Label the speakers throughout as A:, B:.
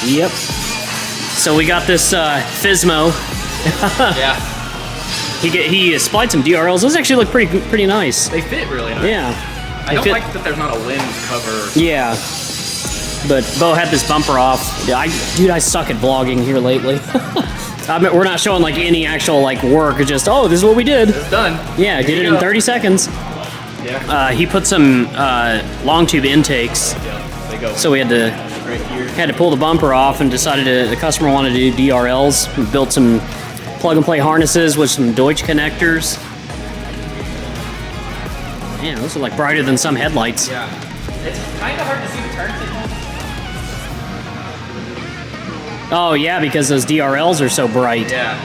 A: Yep. So we got this Fismo.
B: Yeah.
A: He supplied some DRLs. Those actually look pretty nice.
B: They fit really nice.
A: Yeah.
B: I don't like that there's not a lens cover.
A: Yeah. But Bo had this bumper off. Dude, I suck at vlogging here lately. I mean, we're not showing like any actual like work. It's just, oh, this is what we did.
B: It's done.
A: Yeah, did it in 30 seconds.
B: Yeah.
A: He put some long tube intakes.
B: Yeah, they go.
A: So we had to pull the bumper off and decided the customer wanted to do DRLs. We built some plug and play harnesses with some Deutsch connectors. Man, those are like brighter than some headlights.
B: Yeah. It's kind of hard to see the turn signal.
A: Oh yeah, because those DRLs are so bright.
B: Yeah.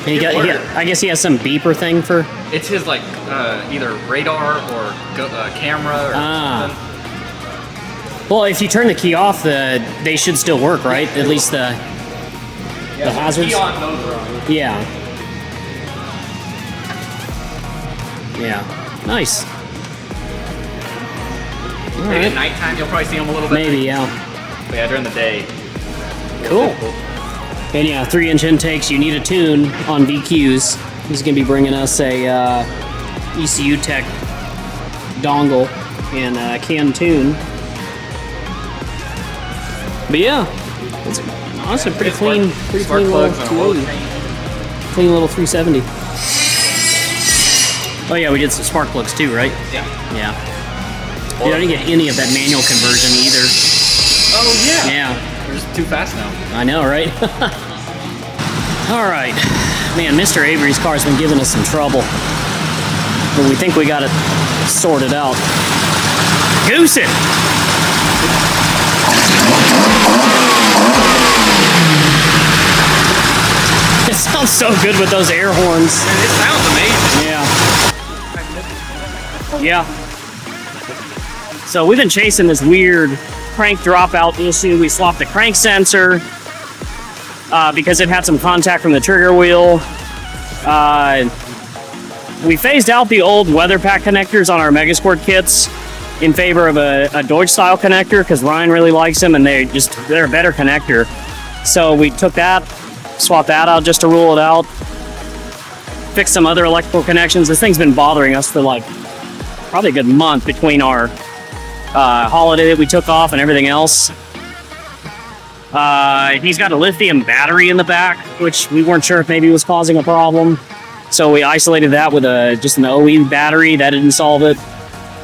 A: I guess he has some beeper thing for.
B: It's his like either radar or camera or something.
A: Well, if you turn the key off, they should still work, right? At least the hazards.
B: Key on, those are on.
A: Yeah. Yeah. Nice.
B: Maybe at nighttime you'll probably see them a little bit.
A: Maybe, yeah.
B: But yeah, during the day.
A: Cool. And yeah, 3-inch intakes. You need a tune on VQs. He's gonna be bringing us a ECU Tech dongle and can tune. But yeah, it's honestly pretty clean little 280. Clean little 370. Oh yeah, we did some spark plugs too, right?
B: Yeah.
A: Yeah. Dude, I didn't get any of that manual conversion either.
B: Oh yeah.
A: Yeah.
B: We're just too fast now.
A: I know, right? All right. Man, Mr. Avery's car's been giving us some trouble. But we think we got it sorted out. Goose it! It sounds so good with those air horns.
B: Man, it sounds amazing.
A: Yeah. Yeah. So we've been chasing this weird crank dropout issue. We swapped the crank sensor because it had some contact from the trigger wheel. We phased out the old weather pack connectors on our Megasport kits in favor of a Deutsch style connector because Ryan really likes them and they're a better connector. So we took that, swapped that out just to rule it out, fixed some other electrical connections. This thing's been bothering us for like probably a good month between our holiday that we took off and everything else. He's got a lithium battery in the back, which we weren't sure if maybe was causing a problem. So we isolated that with just an OE battery. That didn't solve it.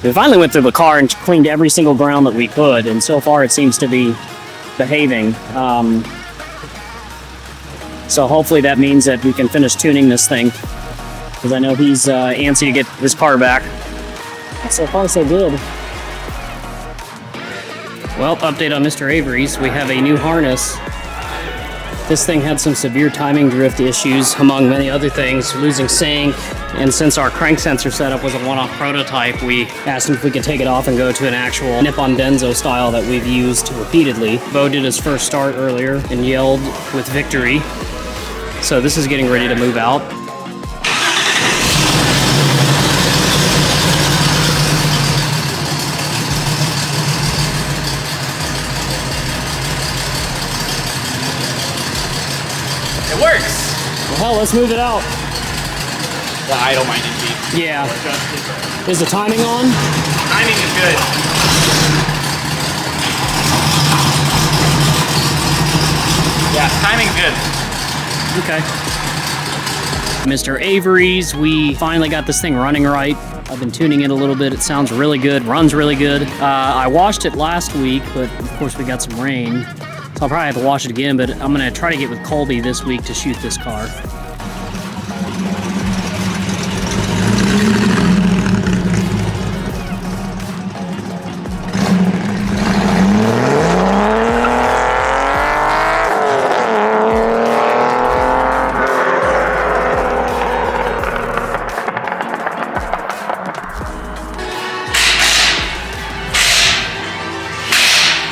A: We finally went through the car and cleaned every single ground that we could, and so far it seems to be behaving. So hopefully that means that we can finish tuning this thing, because I know he's antsy to get his car back. So far so good. Well, update on Mr. Avery's. We have a new harness. This thing had some severe timing drift issues, among many other things, losing sync. And since our crank sensor setup was a one-off prototype, we asked him if we could take it off and go to an actual Nippon Denso style that we've used repeatedly. Bo did his first start earlier and yelled with victory. So this is getting ready to move out.
B: It works!
A: Well, let's move it out.
B: The idle might need to be.
A: Yeah. Is the timing on?
B: Timing is good. Yeah, timing's good.
A: Okay. Mr. Avery's, we finally got this thing running right. I've been tuning it a little bit. It sounds really good, runs really good. I washed it last week, but of course we got some rain. So I'll probably have to wash it again, but I'm gonna try to get with Colby this week to shoot this car.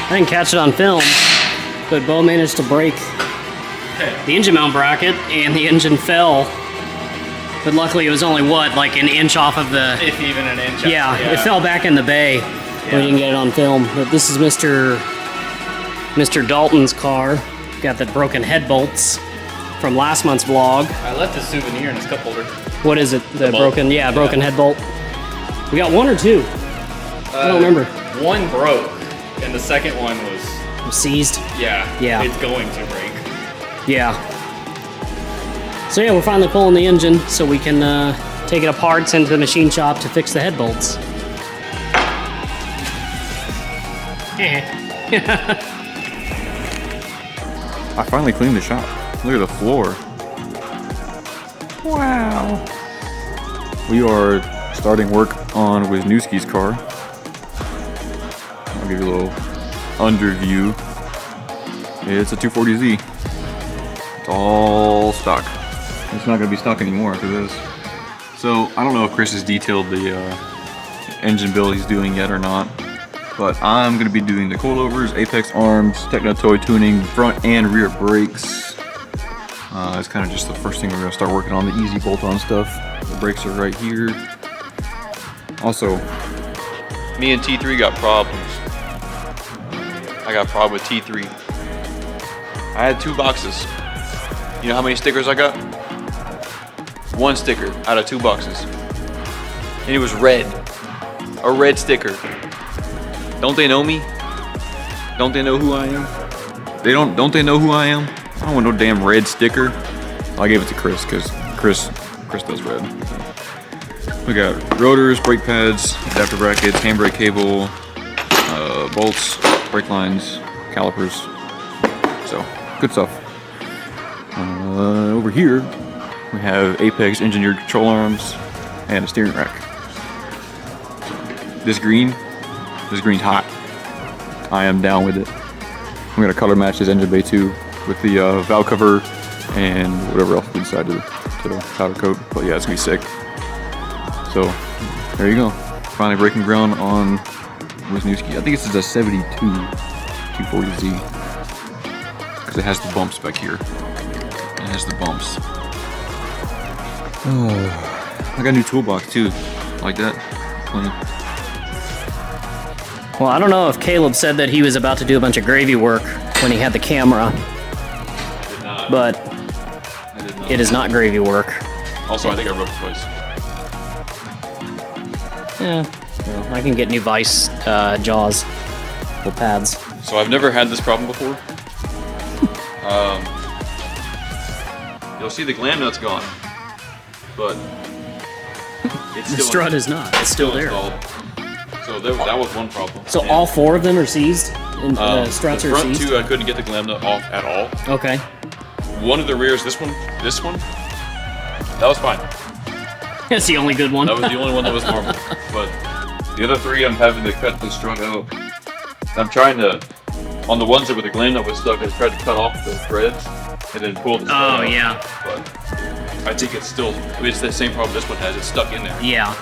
A: I didn't catch it on film, but Bo managed to break the engine mount bracket and the engine fell. But luckily it was only, what, like an inch off of the...
B: If even an inch.
A: Yeah, it fell back in the bay. We didn't get it on film. But this is Mr. Mr. Dalton's car. Got the broken head bolts from last month's vlog.
B: I left a souvenir in his cup holder.
A: What is it? The
B: bolt.
A: broken, broken head bolt. We got one or two. I don't remember.
B: One broke, and the second one was
A: Seized.
B: Yeah. It's going to break.
A: Yeah. So yeah, we're finally pulling the engine so we can take it apart, send it to the machine shop to fix the head bolts.
C: I finally cleaned the shop. Look at the floor. Wow. We are starting work on Wisniewski's car. I'll give you a little underview. It's a 240Z. It's all stock. It's not going to be stock anymore after this. So I don't know if Chris has detailed the engine build he's doing yet or not. But I'm going to be doing the coilovers, apex arms, Techno-Toy tuning, front and rear brakes. It's kind of just the first thing we're going to start working on, the easy bolt-on stuff. The brakes are right here. Also, me and T3 got problems. I got a problem with T3. I had 2 boxes. You know how many stickers I got? 1 sticker out of 2 boxes. And it was red. A red sticker. Don't they know me? Don't they know who I am? Don't they know who I am? I don't want no damn red sticker. I gave it to Chris because Chris does red. We got rotors, brake pads, adapter brackets, handbrake cable, bolts, brake lines, calipers. So good stuff. Over here we have Apex engineered control arms and a steering rack. This green's hot. I am down with it. I'm gonna color match this engine bay too with the valve cover and whatever else we decide to powder coat. But yeah, it's gonna be sick. So there you go. Finally breaking ground on Wisniewski. I think this is a 72 240Z because it has the bumps back here. It has the bumps. Oh, I got a new toolbox too. Like that. Clean.
A: Well, I don't know if Caleb said that he was about to do a bunch of gravy work when he had the camera, but it is not gravy work.
C: Also, I think I broke twice.
A: Yeah, well, I can get new vice jaws, little pads.
C: So I've never had this problem before. You'll see the glam nut's gone, but it's
A: The
C: still
A: strut is not. It's still there.
C: installed. So that was one problem.
A: So
C: And,
A: all 4 of them are seized? And struts
C: the
A: are
C: front
A: seized?
C: 2, I couldn't get the glam nut off at all.
A: Okay.
C: One of the rears, this one, that was fine.
A: That's the only good one.
C: That was the only one that was normal. But the other 3, I'm having to cut the strut out. I'm trying to, on the ones that where the glam nut was stuck, I tried to cut off the threads and then pull the strut out.
A: Oh, yeah.
C: But I think it's the same problem this one has. It's stuck in there.
A: Yeah.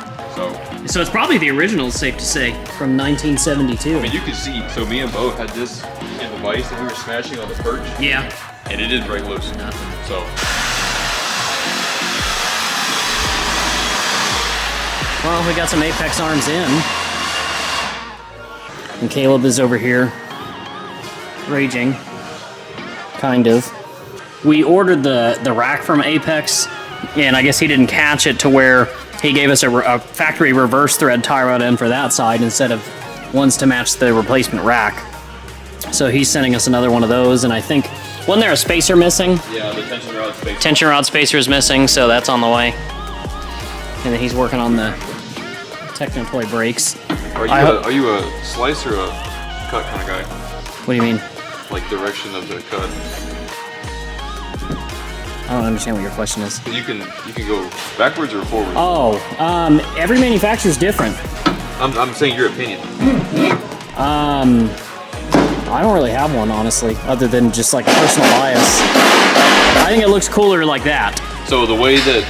A: So it's probably the original, safe to say, from 1972.
C: I mean, you can see. So me and Bo had this in the vise that we were smashing on the perch.
A: Yeah.
C: And it didn't break loose.
A: Nothing.
C: So.
A: Well, we got some Apex arms in. And Caleb is over here raging. Kind of. We ordered the rack from Apex, and I guess he didn't catch it to where he gave us a factory reverse thread tie rod end for that side instead of ones to match the replacement rack. So he's sending us another one of those, and I think, wasn't there a spacer missing?
C: Yeah, the tension rod spacer.
A: Tension rod spacer is missing, so that's on the way. And then he's working on the Techno-Toy brakes.
C: Are you a slice or a cut kind of guy?
A: What do you mean?
C: Like direction of the cut?
A: I don't understand what your question is.
C: You can go backwards or forward.
A: Oh, every manufacturer's different.
C: I'm saying your opinion.
A: I don't really have one, honestly, other than just like a personal bias. I think it looks cooler like that.
C: So the way that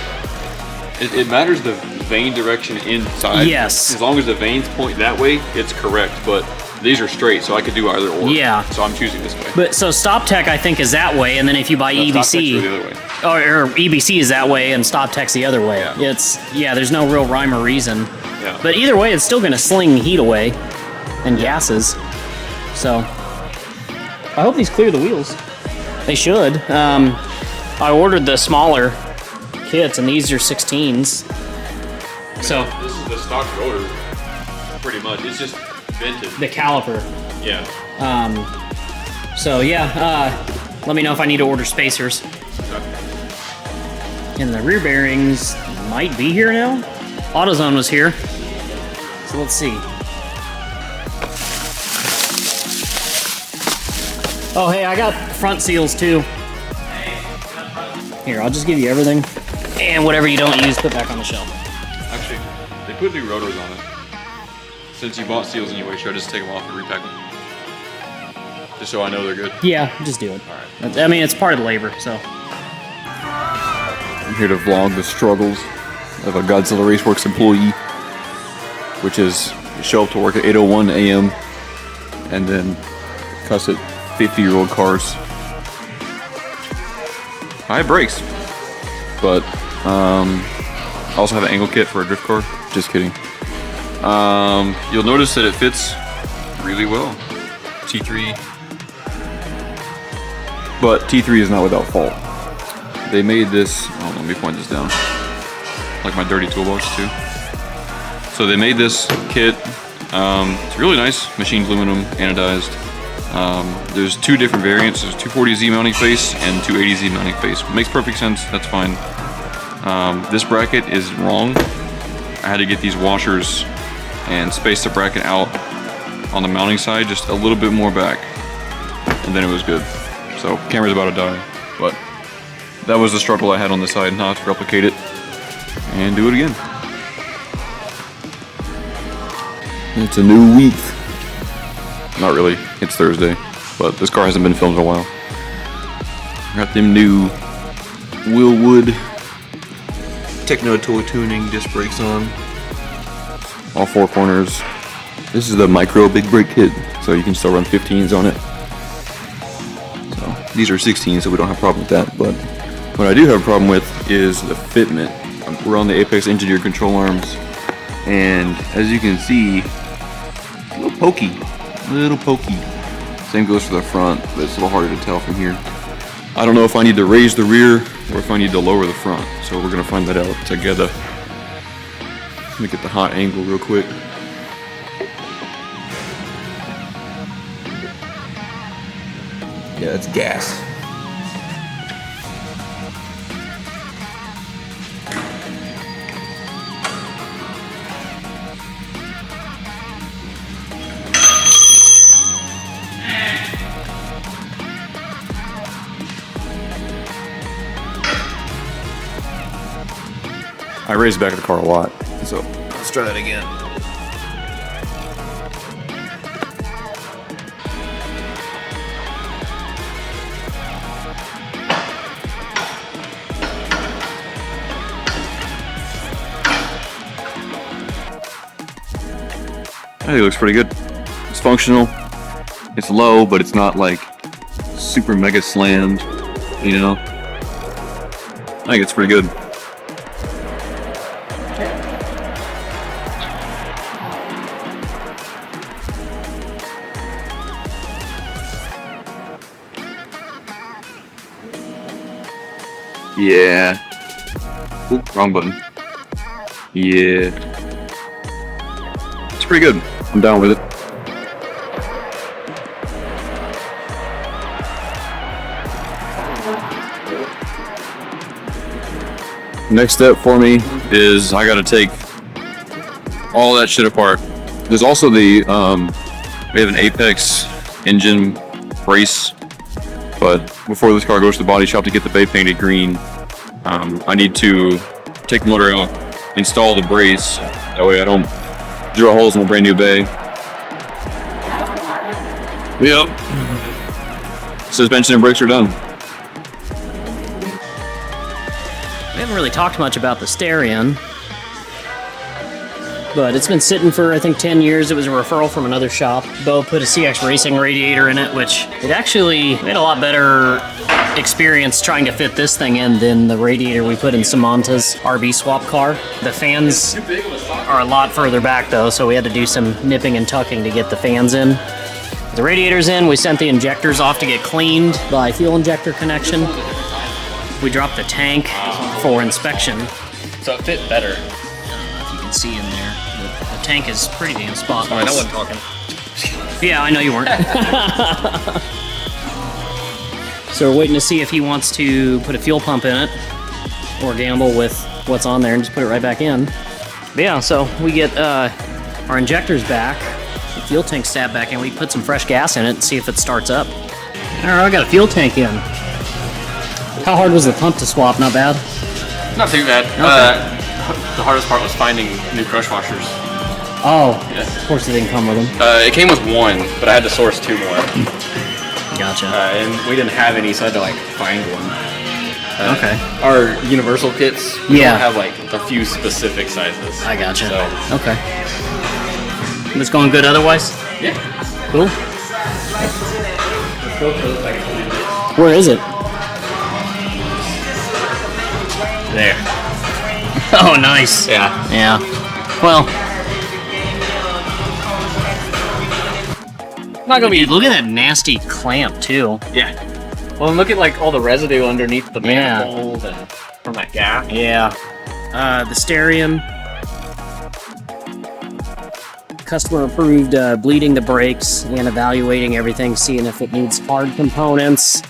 C: it matters the vane direction inside.
A: Yes.
C: As long as the vanes point that way, it's correct. But these are straight, so I could do either or.
A: Yeah.
C: So I'm choosing this way.
A: But so Stop Tech, I think, is that way, and then if you buy
C: Stop Tech's
A: EBC,
C: the other way.
A: or EBC is that way, and Stop Tech's the other way.
C: Yeah.
A: There's no real rhyme or reason.
C: Yeah.
A: But either way, it's still going to sling heat away and gases. So I hope these clear the wheels. They should. I ordered the smaller kits, and these are 16s. So
C: this is the stock rotor, pretty much. It's just vented.
A: The caliper.
C: Yeah.
A: So yeah, let me know if I need to order spacers. And the rear bearings might be here now. AutoZone was here. So let's see. Oh hey, I got front seals too. Here, I'll just give you everything. And whatever you don't use, put back on the shelf.
C: Actually, they put new rotors on it. Since you bought seals anyway, should I just take them off and repack them? Just so I know they're good?
A: Yeah, just do it.
C: Alright.
A: I mean, it's part of the labor, so.
C: I'm here to vlog the struggles of a Godzilla Raceworks employee, which is show up to work at 8:01 a.m. and then cuss at 50-year-old cars. I have brakes, but I also have an angle kit for a drift car. Just kidding. You'll notice that it fits really well. T3. But T3 is not without fault. They made this, oh, let me point this down. Like my dirty toolbox too. So they made this kit. It's really nice, machined aluminum, anodized. There's two different variants. There's 240Z mounting face and 280Z mounting face. Makes perfect sense, that's fine. This bracket is wrong. I had to get these washers and space the bracket out on the mounting side just a little bit more back, and then it was good. So camera's about to die, but that was the struggle I had on the side. Now I have to replicate it and do it again. It's a new week. Not really, it's Thursday, but this car hasn't been filmed in a while. Got them new Willwood Techno Toy Tuning disc brakes on. All four corners. This is the micro big brake kit, so you can still run 15s on it. So these are 16s, so we don't have a problem with that, but what I do have a problem with is the fitment. We're on the Apex engineered control arms, and as you can see, it's a little pokey. Same goes for the front, but it's a little harder to tell from here. I don't know if I need to raise the rear or if I need to lower the front, so we're gonna find that out together. Let me get the hot angle real quick. Yeah, it's gas. I raised the back of the car a lot, so let's try that again. I think it looks pretty good. It's functional. It's low, but it's not like super mega slammed, you know? I think it's pretty good. Yeah. Oop, wrong button. Yeah. It's pretty good. I'm down with it. Next step for me is I gotta take all that shit apart. There's also the, we have an Apex engine brace, but before this car goes to the body shop to get the bay painted green, I need to take the motor out, install the brace, that way I don't drill holes in a brand new bay. Yep. Suspension and brakes are done.
A: We haven't really talked much about the Starion, but it's been sitting for, I think, 10 years. It was a referral from another shop. Bo put a CX Racing radiator in it, which it actually made a lot better experience trying to fit this thing in than the radiator we put in Samantha's RB swap car. The fans are a lot further back though, so we had to do some nipping and tucking to get the fans in. The radiator's in. We sent the injectors off to get cleaned by fuel injector connection. We dropped the tank for inspection.
B: So it fit better.
A: If you can see in there, the tank is pretty damn spotless.
B: I know I'm talking.
A: Yeah, I know you weren't. So we're waiting to see if he wants to put a fuel pump in it or gamble with what's on there and just put it right back in. But yeah, so we get our injectors back, the fuel tank stabbed back in. We put some fresh gas in it and see if it starts up. All right, I got a fuel tank in. How hard was the pump to swap? Not bad?
D: Not too bad.
A: Okay.
D: The hardest part was finding new crush washers.
A: Oh,
D: Yeah.
A: of course it didn't come with them.
D: It came with one, but I had to source 2 more.
A: Gotcha.
D: And we didn't have any, so I had to like find one.
A: Okay.
D: Our universal kits, we
A: Yeah.
D: don't have like a few specific sizes.
A: I gotcha.
D: So,
A: Okay. It's going good otherwise?
D: yeah.
A: Cool. Where is it?
D: There.
A: Oh, nice.
D: Yeah.
A: Yeah. Well,
D: Not gonna be.
A: look at that nasty clamp too.
D: Yeah. Well, and look at like all the residue underneath the
A: Yeah.
D: manifold and from that gap.
A: Yeah. The Starion. Customer approved bleeding the brakes and evaluating everything, seeing if it needs hard components.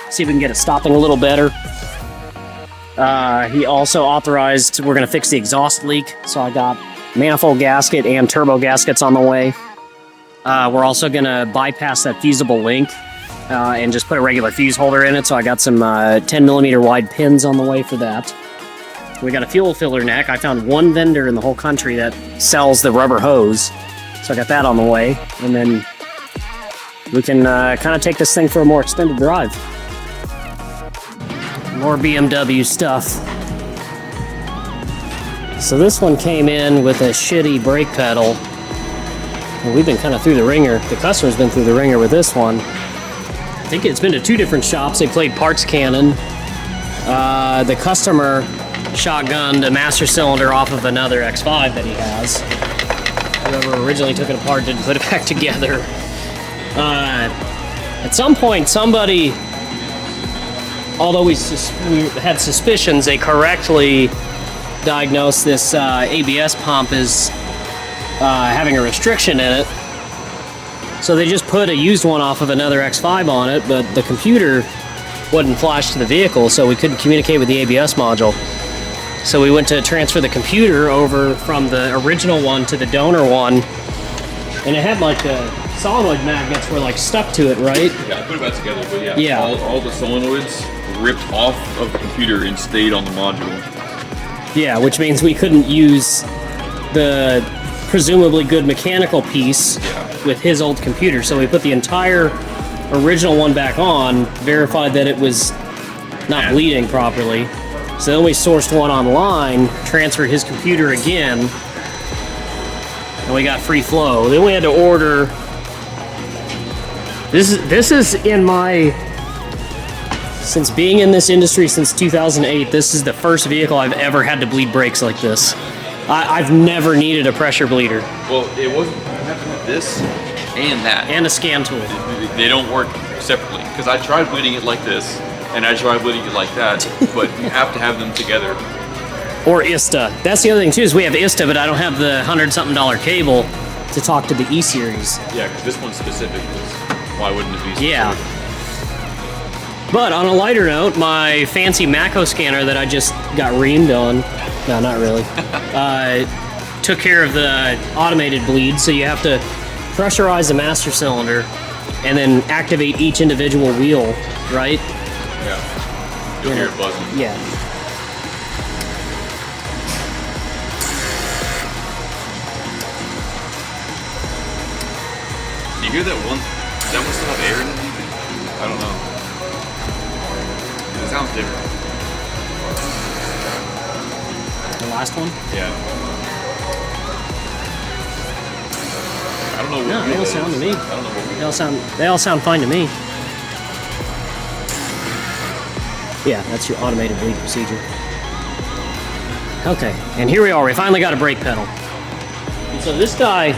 A: See if we can get it stopping a little better. He also authorized we're going to fix the exhaust leak, so I got manifold gasket and turbo gaskets on the way. We're also going to bypass that fusible link and just put a regular fuse holder in it, so I got some 10mm wide pins on the way for that. We got a fuel filler neck. I found one vendor in the whole country that sells the rubber hose, so I got that on the way. And then we can kind of take this thing for a more extended drive. More BMW stuff. So this one came in with a shitty brake pedal. And we've been kind of through the ringer. The customer's been through the ringer with this one. I think it's been to 2 different shops. They played parts cannon. The customer shotgunned a master cylinder off of another X5 that he has. Whoever originally took it apart didn't put it back together. At some point, somebody, although we had suspicions, they correctly diagnosed this ABS pump as having a restriction in it. So they just put a used one off of another X5 on it, but the computer wouldn't flash to the vehicle, so we couldn't communicate with the ABS module. So we went to transfer the computer over from the original one to the donor one, and it had like the solenoid magnets were like stuck to it, right?
C: Yeah, I put it back together, but yeah.
A: Yeah.
C: All the solenoids ripped off of the computer and stayed on the module.
A: Yeah, which means we couldn't use the presumably good mechanical piece with his old computer. So we put the entire original one back on, verified that it was not bleeding properly. So then we sourced one online, transferred his computer again, and we got free flow. Then we had to order. This is in my, since being in this industry since 2008, this is the first vehicle I've ever had to bleed brakes like this. I've never needed a pressure bleeder.
C: Well, it wasn't. You have to have this and that.
A: And a scan tool.
C: They don't work separately. Because I tried bleeding it like this, and I tried bleeding it like that, but you have to have them together.
A: Or ISTA. That's the other thing too, is we have ISTA, but I don't have the $100-something cable to talk to the E-Series.
C: Yeah, because this one's specific. Why wouldn't it be specific?
A: Yeah. But on a lighter note, my fancy Mako scanner that I just got reamed on, no, not really, took care of the automated bleed, so you have to pressurize the master cylinder and then activate each individual wheel, right?
C: Yeah. You'll hear it buzzing.
A: Yeah.
C: Do you hear that one? Does that one still have air in it? I don't know. It sounds different.
A: The last one?
C: Yeah. I don't know what
A: No, they all sound to me.
C: I don't know what
A: They all sound fine to me. Yeah, that's your automated bleed procedure. Okay, and here we are. We finally got a brake pedal. And so this guy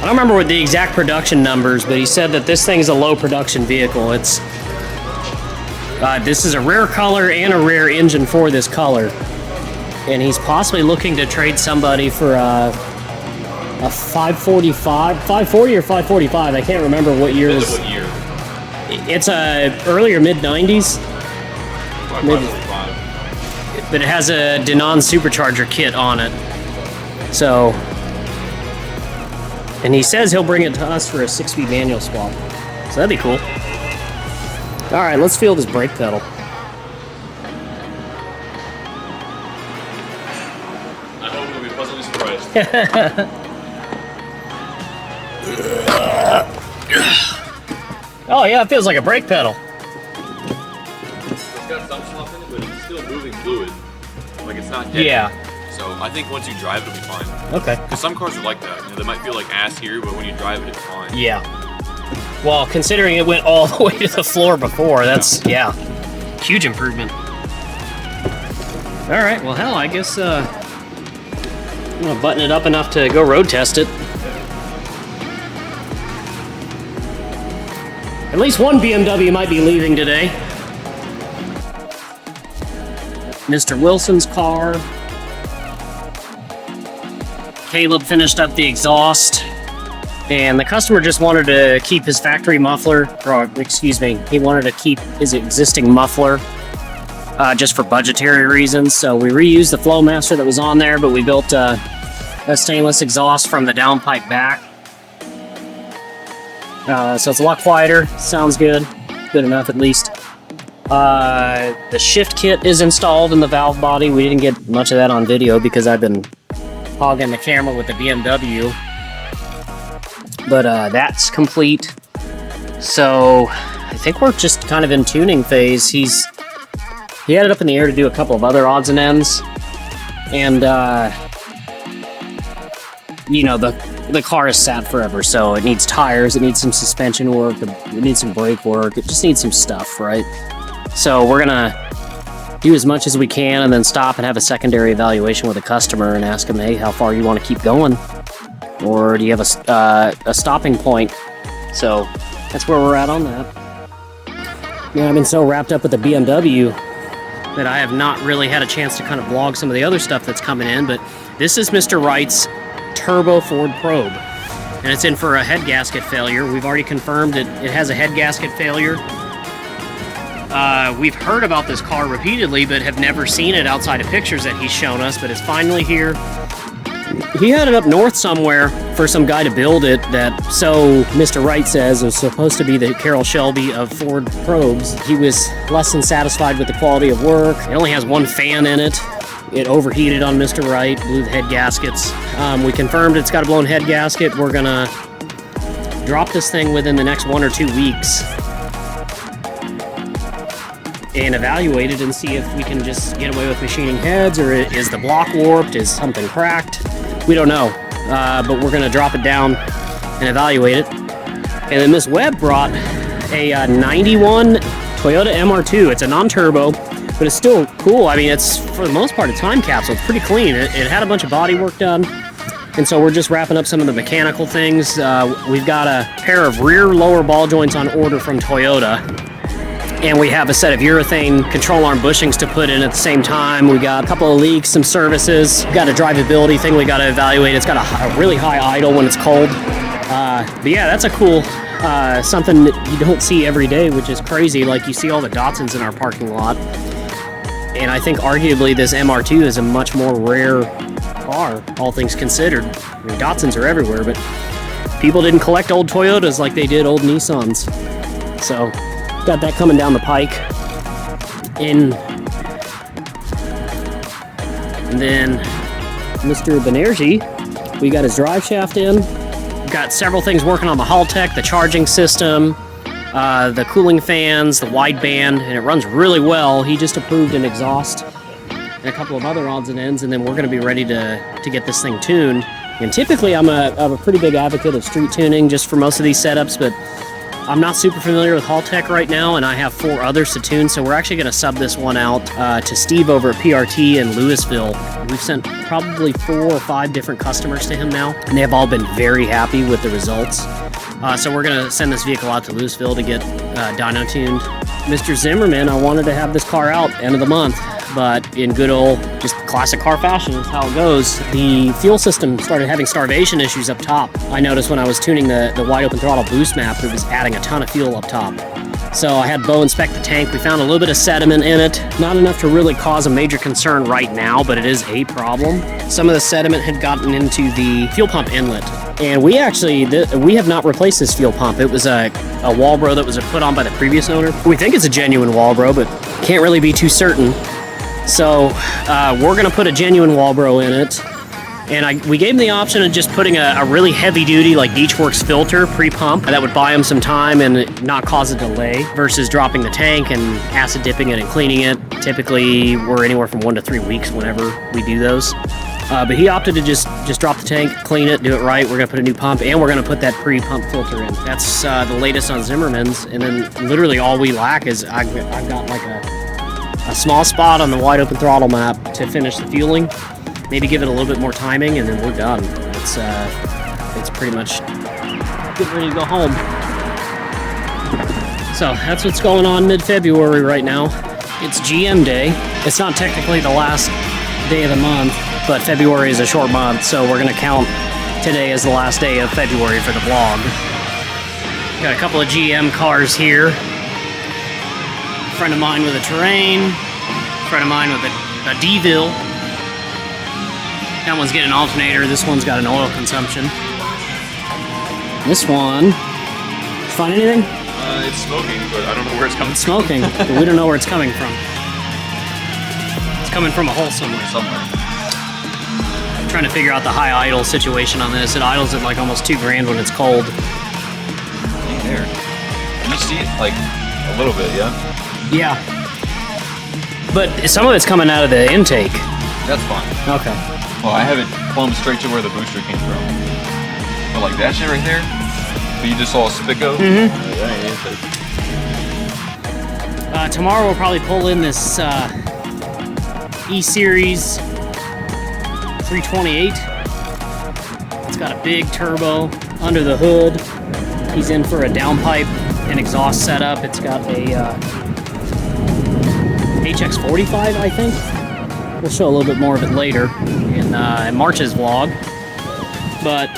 A: I don't remember what the exact production numbers, but he said that this thing's a low production vehicle. It's this is a rare color and a rare engine for this color, and he's possibly looking to trade somebody for a 540 or 545. I can't remember what year.
D: What year?
A: It's a earlier mid 90s.
D: 545.
A: But it has a Denon supercharger kit on it. So, and he says he'll bring it to us for a 6-speed manual swap. So that'd be cool. All right, let's feel this brake pedal.
D: I hope we'll be pleasantly surprised.
A: Oh yeah, it feels like a brake pedal.
C: It's got some slop in it, but it's still moving fluid. Like it's not dead.
A: Yeah.
C: So I think once you drive, it'll be fine.
A: Okay.
C: Because some cars are like that. You know, they might feel like ass here, but when you drive it, it's fine.
A: Yeah. Well, considering it went all the way to the floor before, that's, yeah, huge improvement. All right, well, hell, I guess I'm going to button it up enough to go road test it. At least one BMW might be leaving today. Mr. Wilson's car. Caleb finished up the exhaust. And the customer just wanted to keep his factory muffler, or excuse me, he wanted to keep his existing muffler just for budgetary reasons. So we reused the Flowmaster that was on there, but we built a stainless exhaust from the downpipe back. So it's a lot quieter, sounds good, good enough at least. The shift kit is installed in the valve body. We didn't get much of that on video because I've been hogging the camera with the BMW. But that's complete. So I think we're just kind of in tuning phase. He had it up in the air to do a couple of other odds and ends. And you know, the car is sat forever, so it needs tires, it needs some suspension work, it needs some brake work, it just needs some stuff, right? So we're gonna do as much as we can and then stop and have a secondary evaluation with the customer and ask him, hey, how far you want to keep going? Or do you have a stopping point? So that's where we're at on that. Yeah, I've been so wrapped up with the BMW that I have not really had a chance to kind of vlog some of the other stuff that's coming in, but this is Mr. Wright's Turbo Ford Probe, and it's in for a head gasket failure. We've already confirmed it has a head gasket failure. We've heard about this car repeatedly, but have never seen it outside of pictures that he's shown us, but it's finally here. He had it up north somewhere for some guy to build it that, so Mr. Wright says, was supposed to be the Carroll Shelby of Ford probes. He was less than satisfied with the quality of work. It only has one fan in it. It overheated on Mr. Wright, blew the head gaskets. We confirmed it's got a blown head gasket. We're gonna drop this thing within the next 1 or 2 weeks and evaluate it and see if we can just get away with machining heads, or is the block warped, is something cracked? We don't know, but we're gonna drop it down and evaluate it. And then Miss Webb brought a 91 Toyota MR2. It's a non-turbo, but it's still cool. I mean, it's, for the most part, a time capsule. It's pretty clean. It had a bunch of body work done, and so we're just wrapping up some of the mechanical things. We've got a pair of rear lower ball joints on order from Toyota, and we have a set of urethane control arm bushings to put in at the same time. We got a couple of leaks, some services. We've got a drivability thing we got to evaluate. It's got a really high idle when it's cold. But yeah, that's a cool something that you don't see every day, which is crazy. Like, you see all the Datsuns in our parking lot, and I think arguably this MR2 is a much more rare car, all things considered. I mean, Datsuns are everywhere, but people didn't collect old Toyotas like they did old Nissans. So got that coming down the pike. And then Mr. Banerjee, we got his drive shaft in. Got several things working on the Haltech, the charging system, the cooling fans, the wideband, and it runs really well. He just approved an exhaust and a couple of other odds and ends, and then we're going to be ready to get this thing tuned. And typically I'm a pretty big advocate of street tuning just for most of these setups, but I'm not super familiar with Haltech right now, and I have 4 others to tune, so we're actually going to sub this one out to Steve over at PRT in Louisville. We've sent probably 4 or 5 different customers to him now, and they have all been very happy with the results. So we're going to send this vehicle out to Louisville to get dyno tuned. Mr. Zimmerman, I wanted to have this car out end of the month, but in good old, just classic car fashion is how it goes. The fuel system started having starvation issues up top. I noticed when I was tuning the wide open throttle boost map, it was adding a ton of fuel up top. So I had Bo inspect the tank. We found a little bit of sediment in it. Not enough to really cause a major concern right now, but it is a problem. Some of the sediment had gotten into the fuel pump inlet. And we actually, we have not replaced this fuel pump. It was a Walbro that was put on by the previous owner. We think it's a genuine Walbro, but can't really be too certain. So we're gonna put a genuine Walbro in it. And we gave him the option of just putting a really heavy duty like Beachworks filter pre-pump that would buy him some time and not cause a delay versus dropping the tank and acid dipping it and cleaning it. Typically we're anywhere from 1 to 3 weeks whenever we do those. But he opted to just drop the tank, clean it, do it right. We're gonna put a new pump and we're gonna put that pre-pump filter in. That's the latest on Zimmerman's. And then literally all we lack is I've got like a small spot on the wide open throttle map to finish the fueling. Maybe give it a little bit more timing and then we're done. It's pretty much getting ready to go home. So that's what's going on mid-February right now. It's GM day. It's not technically the last day of the month, but February is a short month, so we're gonna count today as the last day of February for the vlog. Got a couple of GM cars here. A friend of mine with a Terrain, a friend of mine with a DeVille. That one's getting an alternator, this one's got an oil consumption. This one, find anything?
D: It's smoking, but I don't know where it's coming
A: It's smoking, but we don't know where it's coming from. It's coming from a hole somewhere. I'm trying to figure out the high idle situation on this. It idles at like almost $2,000 when it's cold.
C: There. Can you see it? Like, a little bit, yeah?
A: Yeah. But some of it's coming out of the intake.
C: That's fine.
A: Okay.
C: Well, I have it plumbed straight to where the booster came from. But like that shit right there, but you just saw a spit go?
A: Mm-hmm.
C: That ain't it.
A: Tomorrow we'll probably pull in this E-Series 328. It's got a big turbo under the hood. He's in for a downpipe and exhaust setup. It's got a HX45, I think. We'll show a little bit more of it later in March's vlog. But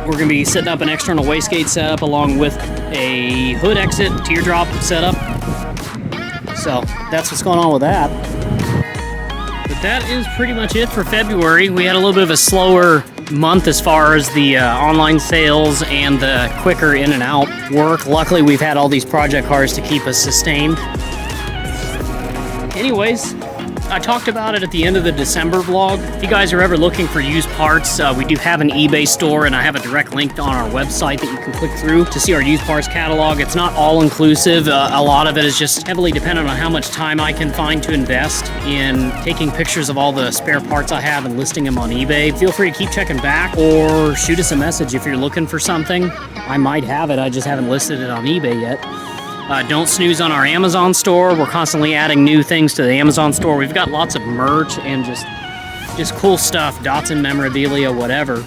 A: we're going to be setting up an external wastegate setup along with a hood exit teardrop setup. So that's what's going on with that. But that is pretty much it for February. We had a little bit of a slower month as far as the online sales and the quicker in and out work. Luckily, we've had all these project cars to keep us sustained. Anyways, I talked about it at the end of the December vlog. If you guys are ever looking for used parts, we do have an eBay store, and I have a direct link on our website that you can click through to see our used parts catalog. It's not all-inclusive. A lot of it is just heavily dependent on how much time I can find to invest in taking pictures of all the spare parts I have and listing them on eBay. Feel free to keep checking back or shoot us a message if you're looking for something. I might have it, I just haven't listed it on eBay yet. Don't snooze on our Amazon store. We're constantly adding new things to the Amazon store. We've got lots of merch and just cool stuff, Datsun memorabilia, whatever.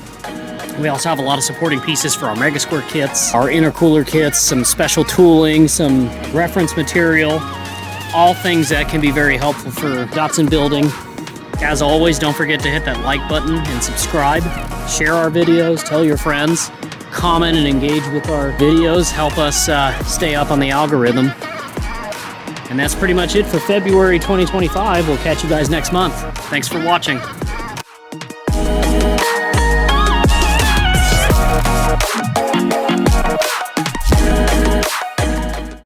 A: We also have a lot of supporting pieces for our Mega Square kits, our intercooler kits, some special tooling, some reference material, all things that can be very helpful for Datsun building. As always, don't forget to hit that like button and subscribe. Share our videos, tell your friends. Comment and engage with our videos, help us stay up on the algorithm. And that's pretty much it for February 2025. We'll catch you guys next month. Thanks for watching.